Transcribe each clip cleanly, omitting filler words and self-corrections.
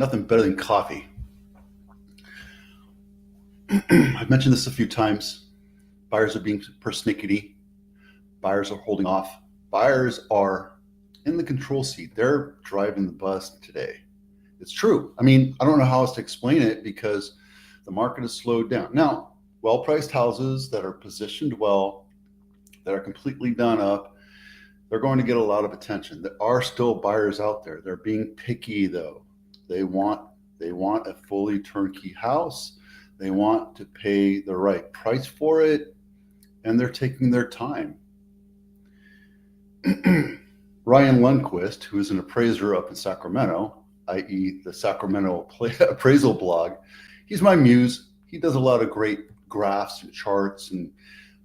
nothing better than coffee. I've mentioned this a few times. Buyers are being persnickety. Buyers are holding off. Buyers are in the control seat. They're driving the bus today. It's true. I mean, I don't know how else to explain it because the market has slowed down. Now, well-priced houses that are positioned well, that are completely done up, they're going to get a lot of attention. There are still buyers out there. They're being picky though. They want a fully turnkey house. They want to pay the right price for it, and they're taking their time. Ryan Lundquist, who is an appraiser up in Sacramento, i.e. the Sacramento appraisal blog, he's my muse. He does a lot of great graphs and charts and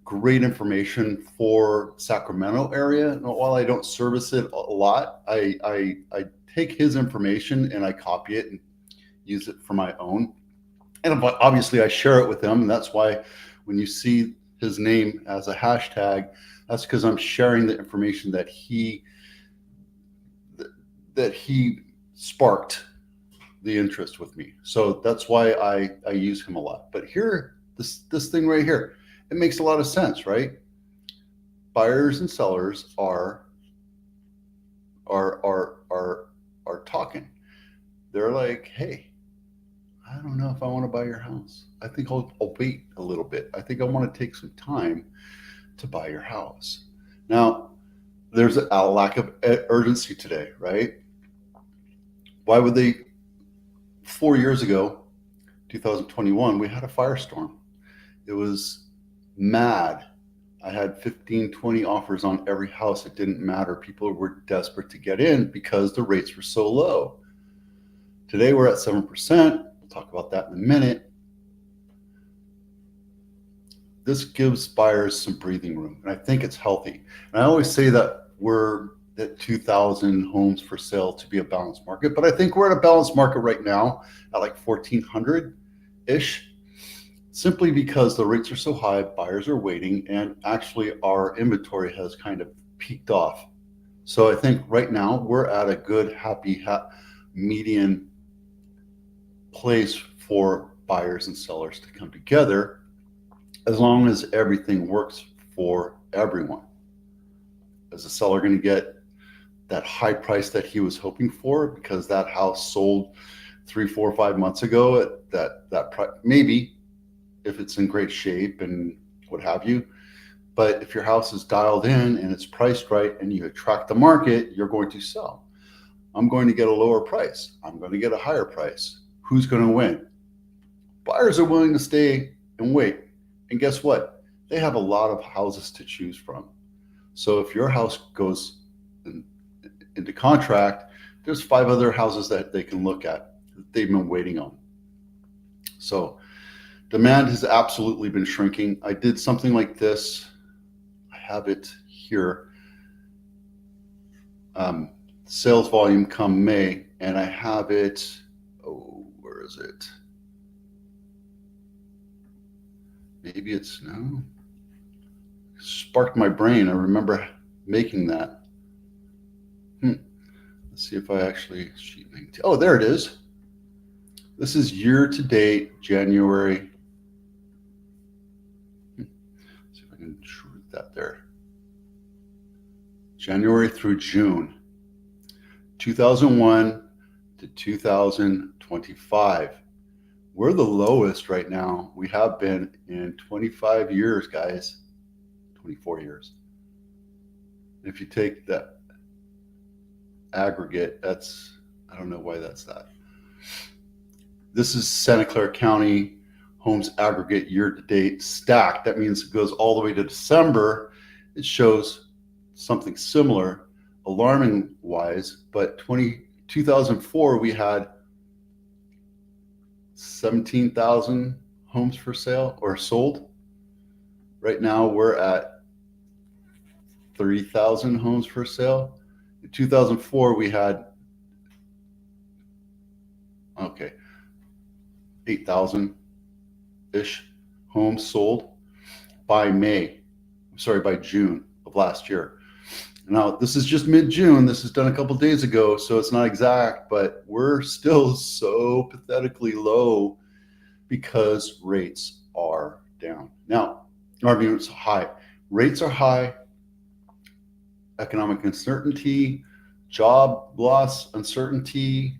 great information for Sacramento area. And while I don't service it a lot, I take his information and I copy it and use it for my own. And obviously I share it with him. And that's why when you see his name as a hashtag, that's because I'm sharing the information that he sparked the interest with me. So that's why I use him a lot. But here, this thing right here, it makes a lot of sense, right? Buyers and sellers are talking. They're like, hey, I don't know if I want to buy your house. I think I'll wait a little bit. I think I want to take some time to buy your house. Now, there's a lack of urgency today, right? Why would they? 4 years ago, 2021, we had a firestorm. It was mad. I had 15, 20 offers on every house. It didn't matter. People were desperate to get in because the rates were so low. Today we're at 7%. We'll talk about that in a minute. This gives buyers some breathing room, and I think it's healthy. And I always say that we're at 2,000 homes for sale to be a balanced market, but I think we're at a balanced market right now at like 1,400-ish, simply because the rates are so high, buyers are waiting, and actually our inventory has kind of peaked off. So I think right now we're at a good, happy median place for buyers and sellers to come together, as long as everything works for everyone. Is the seller going to get that high price that he was hoping for because that house sold 3, 4, 5 months ago at that price? Maybe, if it's in great shape and what have you. But if your house is dialed in and it's priced right and you attract the market, you're going to sell. I'm going to get a lower price. I'm going to get a higher price. Who's going to win? Buyers are willing to stay and wait. And guess what? They have a lot of houses to choose from. So if your house goes into contract, there's 5 other houses that they can look at that they've been waiting on. So demand has absolutely been shrinking. I did something like this. I have it here. Sales volume come May, and I have it. Oh, where is it? Maybe it's no. Sparked my brain. I remember making that. Let's see if I actually sheet 19. Oh, there it is. This is year to date, January. See if I can shoot that there. January through June, 2001 to 2025. We're the lowest right now. We have been in 25 years, guys. 24 years. If you take that aggregate, that's, I don't know why that's that. This is Santa Clara County homes aggregate year to date stacked. That means it goes all the way to December. It shows something similar, alarming wise, but 2004 we had 17,000 homes for sale or sold. Right now we're at 30,000 homes for sale. In 2004 we had 8,000-ish homes sold by June of last year. Now, this is just mid-June. This is done a couple days ago, so it's not exact, but we're still so pathetically low because rates are down. Now, it's high. Rates are high. Economic uncertainty, job loss uncertainty.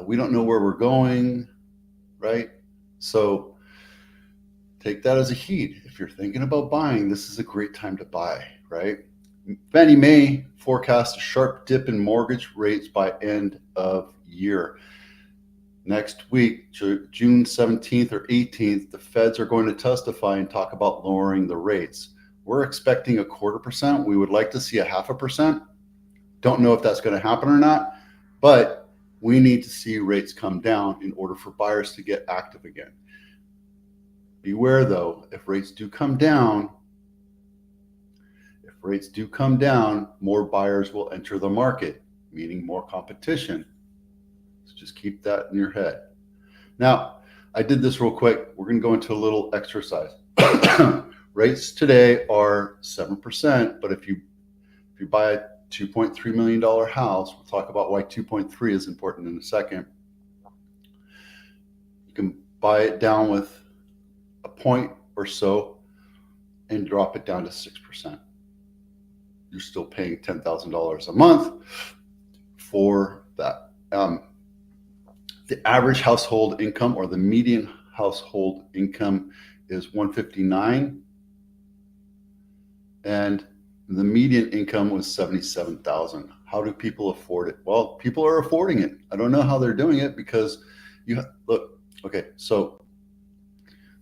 We don't know where we're going, right? So take that as a heed. If you're thinking about buying, this is a great time to buy, right? Fannie Mae forecasts a sharp dip in mortgage rates by end of year. Next week, June 17th or 18th, the feds are going to testify and talk about lowering the rates. We're expecting 0.25%. We would like to see 0.5%. Don't know if that's going to happen or not, but we need to see rates come down in order for buyers to get active again. Beware though, if rates do come down, more buyers will enter the market, meaning more competition. So just keep that in your head. Now, I did this real quick. We're going to go into a little exercise. Rates today are 7%, but if you buy a $2.3 million house, we'll talk about why 2.3 is important in a second. You can buy it down with a point or so and drop it down to 6%. You're still paying $10,000 a month for that. The average household income, or the median household income, is $159,000, and the median income was $77,000. How do people afford it? Well, people are affording it. I don't know how they're doing it because look. Okay, so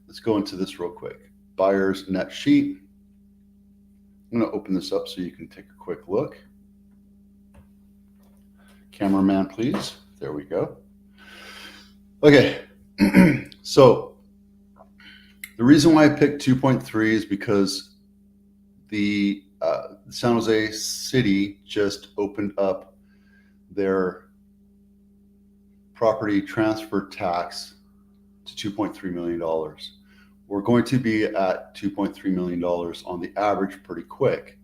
let's go into this real quick. Buyer's net sheet. I'm going to open this up so you can take a quick look. Cameraman, please. There we go. Okay, so the reason why I picked 2.3 is because the San Jose City just opened up their property transfer tax to $2.3 million. We're going to be at $2.3 million on the average pretty quick.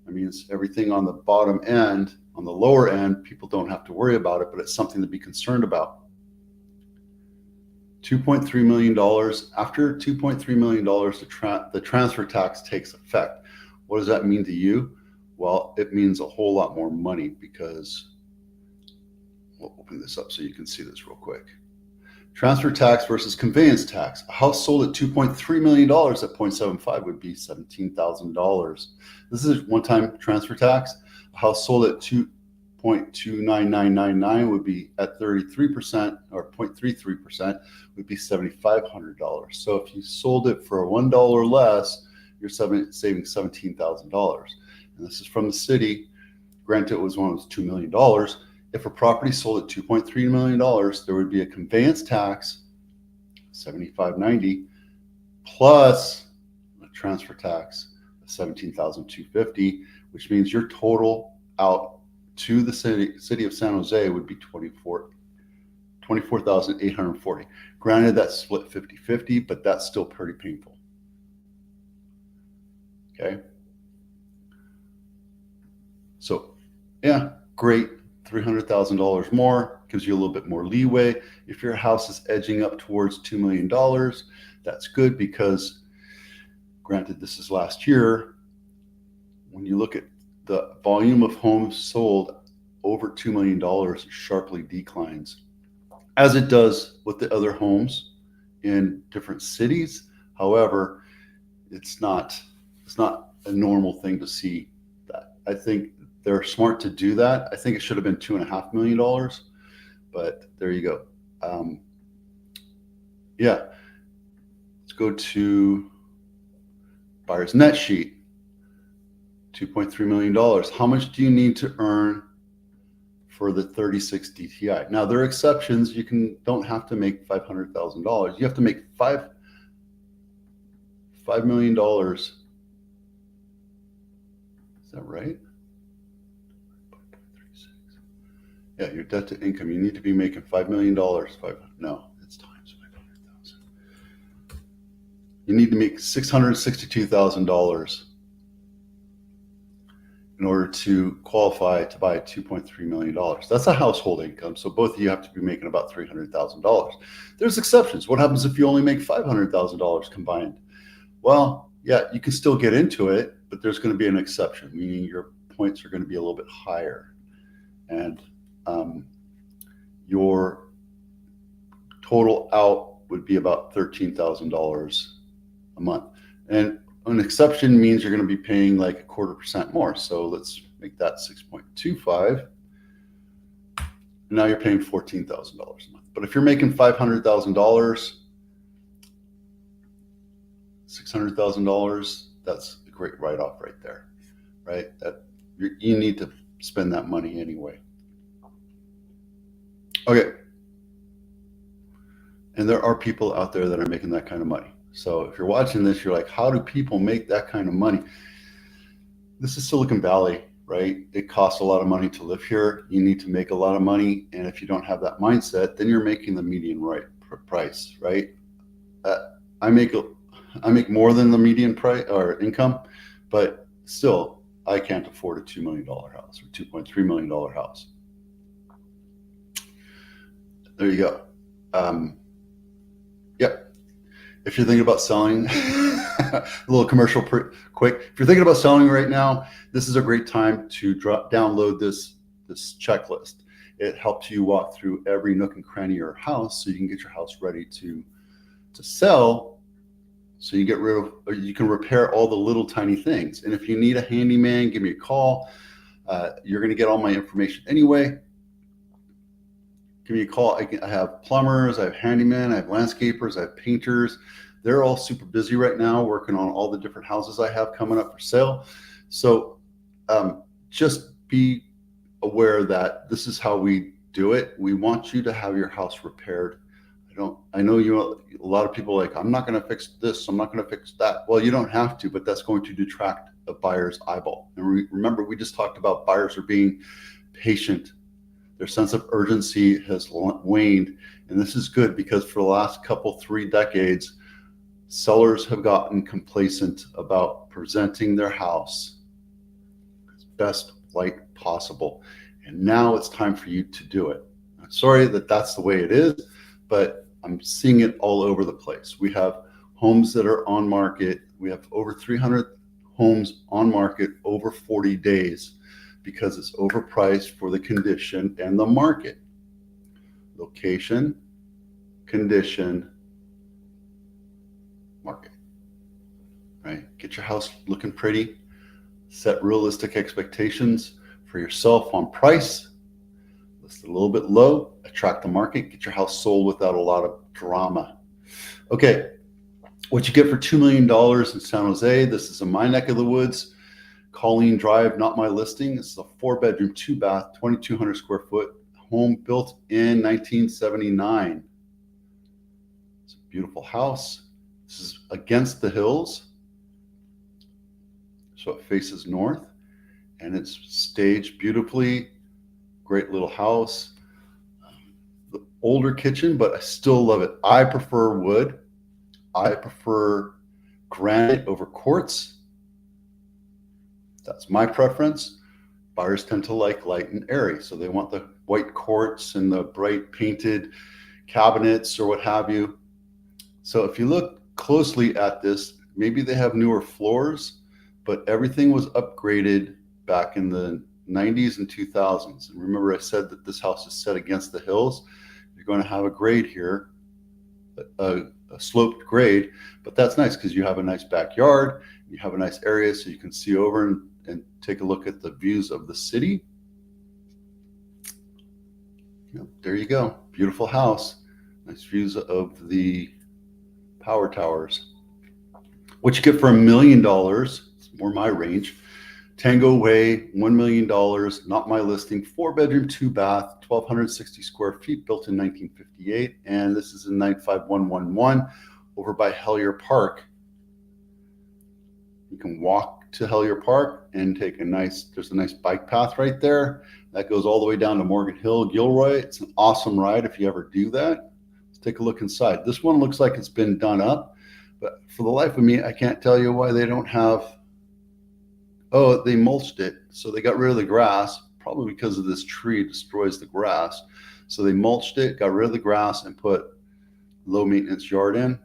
I mean, it's everything on the bottom end, on the lower end, people don't have to worry about it, but it's something to be concerned about. $2.3 million, after $2.3 million, the transfer tax takes effect. What does that mean to you? Well, it means a whole lot more money because, we'll open this up so you can see this real quick. Transfer tax versus conveyance tax. A house sold at $2.3 million at 0.75 would be $17,000. This is one-time transfer tax. A house sold at 2.29999 would be at 33%, or 0.33% would be $7,500. So if you sold it for $1 less, you're saving $17,000. And this is from the city. Granted, it was when it was $2 million. If a property sold at $2.3 million, there would be a conveyance tax, $7,590, plus a transfer tax of $17,250, which means your total out to the city of San Jose would be $24,840. Granted, that's split 50-50, but that's still pretty painful. Okay. So, yeah, great. $300,000 more gives you a little bit more leeway. If your house is edging up towards $2 million, that's good because, granted, this is last year. When you look at the volume of homes sold over $2 million, it sharply declines, as it does with the other homes in different cities. However, it's not a normal thing to see that. I think they're smart to do that. I think it should have been $2.5 million, but there you go. Yeah, let's go to buyer's net sheet. $2.3 million. How much do you need to earn for the 36 DTI? Now, there are exceptions. You don't have to make $500,000. You have to make $5 million. Is that right? Yeah, your debt to income, you need to be making $5 million. No, it's times 500,000. You need to make $662,000 in order to qualify to buy $2.3 million. That's a household income. So both of you have to be making about $300,000. There's exceptions. What happens if you only make $500,000 combined? Well, yeah, you can still get into it, but there's going to be an exception, meaning your points are going to be a little bit higher. And your total out would be about $13,000 a month. And an exception means you're going to be paying like 0.25% more. So let's make that 6.25. Now you're paying $14,000 a month. But if you're making $500,000, $600,000, that's a great write-off right there, right? That you need to spend that money anyway. Okay. And there are people out there that are making that kind of money. So if you're watching this, you're like, how do people make that kind of money? This is Silicon Valley, right? It costs a lot of money to live here. You need to make a lot of money. And if you don't have that mindset, then you're making the median price, right? I make more than the median price or income, but still I can't afford a $2 million house or $2.3 million house. There you go. Yep. If you're thinking about selling, a little commercial quick. If you're thinking about selling right now, this is a great time to download this checklist. It helps you walk through every nook and cranny of your house so you can get your house ready to sell. So you get rid of, or you can repair all the little tiny things. And if you need a handyman, give me a call. You're going to get all my information anyway. Give me a call. I have plumbers, I have handymen, I have landscapers, I have painters. They're all super busy right now working on all the different houses I have coming up for sale. So just be aware that this is how we do it. We want you to have your house repaired. I know a lot of people are like, I'm not going to fix this, I'm not going to fix that. Well, you don't have to, but that's going to detract a buyer's eyeball. And remember, we just talked about buyers are being patient. Their sense of urgency has waned. And this is good because for the last 3 decades, sellers have gotten complacent about presenting their house as best light possible. And now it's time for you to do it. I'm sorry that that's the way it is, but I'm seeing it all over the place. We have homes that are on market. We have over 300 homes on market over 40 days. Because it's overpriced for the condition and the market. Location, condition, market, right? Get your house looking pretty, set realistic expectations for yourself on price, list it a little bit low, attract the market, get your house sold without a lot of drama. Okay, what you get for $2 million in San Jose, this is in my neck of the woods. Colleen Drive, not my listing. This is a 4-bedroom, 2-bath, 2,200 square foot home built in 1979. It's a beautiful house. This is against the hills. So it faces north and it's staged beautifully. Great little house. The older kitchen, but I still love it. I prefer wood. I prefer granite over quartz. That's my preference. Buyers tend to like light and airy. So they want the white quartz and the bright painted cabinets or what have you. So if you look closely at this, maybe they have newer floors, but everything was upgraded back in the 90s and 2000s. And remember I said that this house is set against the hills. You're going to have a grade here, a sloped grade, but that's nice because you have a nice backyard. You have a nice area so you can see over and take a look at the views of the city. Yep, there you go. Beautiful house. Nice views of the power towers. What you get for $1 million, it's more my range. Tango Way, $1 million, not my listing. 4-bedroom, 2-bath, 1,260 square feet, built in 1958. And this is in 95111 over by Hellier Park. You can walk to Hellier Park and take there's a nice bike path right there. That goes all the way down to Morgan Hill, Gilroy. It's an awesome ride if you ever do that. Let's take a look inside. This one looks like it's been done up, but for the life of me, I can't tell you why they don't have Oh, they mulched it. So they got rid of the grass, probably because of this tree destroys the grass. So they mulched it, got rid of the grass, and put low maintenance yard in.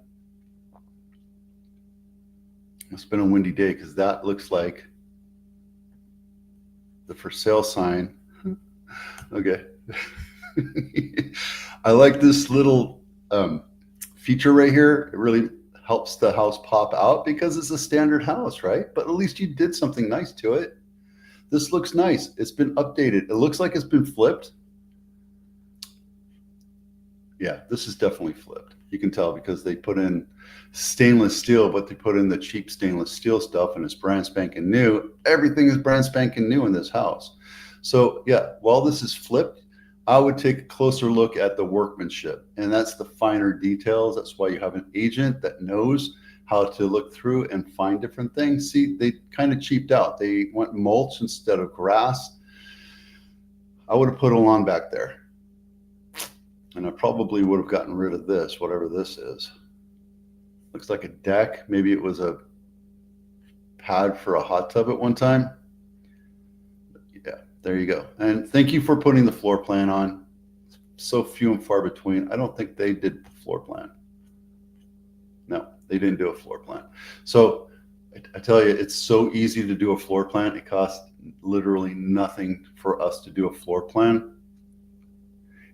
It's been a windy day because that looks like the for sale sign. Okay. I like this little feature right here. It really helps the house pop out because it's a standard house, right? But at least you did something nice to it. This looks nice. It's been updated. It looks like it's been flipped. Yeah, this is definitely flipped. You can tell because they put in stainless steel, but they put in the cheap stainless steel stuff and it's brand spanking new. Everything is brand spanking new in this house. So yeah, while this is flipped, I would take a closer look at the workmanship, and that's the finer details. That's why you have an agent that knows how to look through and find different things. See, they kind of cheaped out. They went mulch instead of grass. I would have put a lawn back there. And I probably would have gotten rid of this, whatever this is. Looks like a deck. Maybe it was a pad for a hot tub at one time. Yeah, there you go. And thank you for putting the floor plan on. So few and far between. I don't think they did the floor plan. No, they didn't do a floor plan. So I tell you, it's so easy to do a floor plan. It costs literally nothing for us to do a floor plan.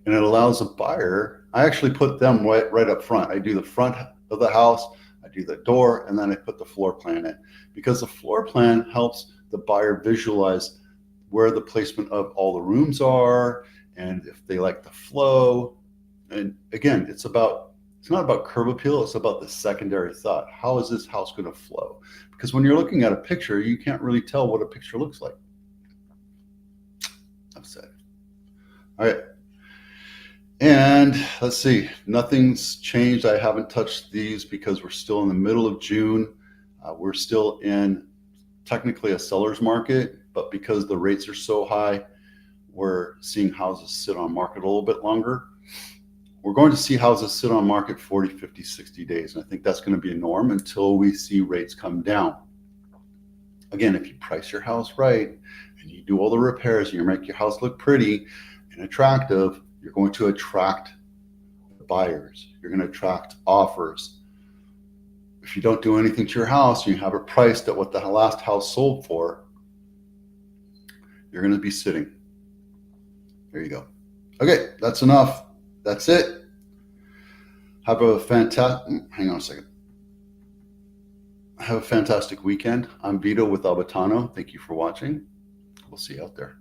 And it allows a buyer, I actually put them right up front. I do the front of the house, I do the door, and then I put the floor plan in. Because the floor plan helps the buyer visualize where the placement of all the rooms are, and if they like the flow. And again, it's not about curb appeal, it's about the secondary thought. How is this house going to flow? Because when you're looking at a picture, you can't really tell what a picture looks like. I've said it. All right. And let's see, nothing's changed. I haven't touched these because we're still in the middle of June. We're still in technically a seller's market, but because the rates are so high, we're seeing houses sit on market a little bit longer. We're going to see houses sit on market 40, 50, 60 days. And I think that's going to be a norm until we see rates come down. Again, if you price your house right and you do all the repairs and you make your house look pretty and attractive, you're going to attract buyers. You're going to attract offers. If you don't do anything to your house, you have it priced at what the last house sold for, you're going to be sitting. There you go. Okay, that's enough. That's it. Have a fantastic, hang on a second. Have a fantastic weekend. I'm Vito with Albatano. Thank you for watching. We'll see you out there.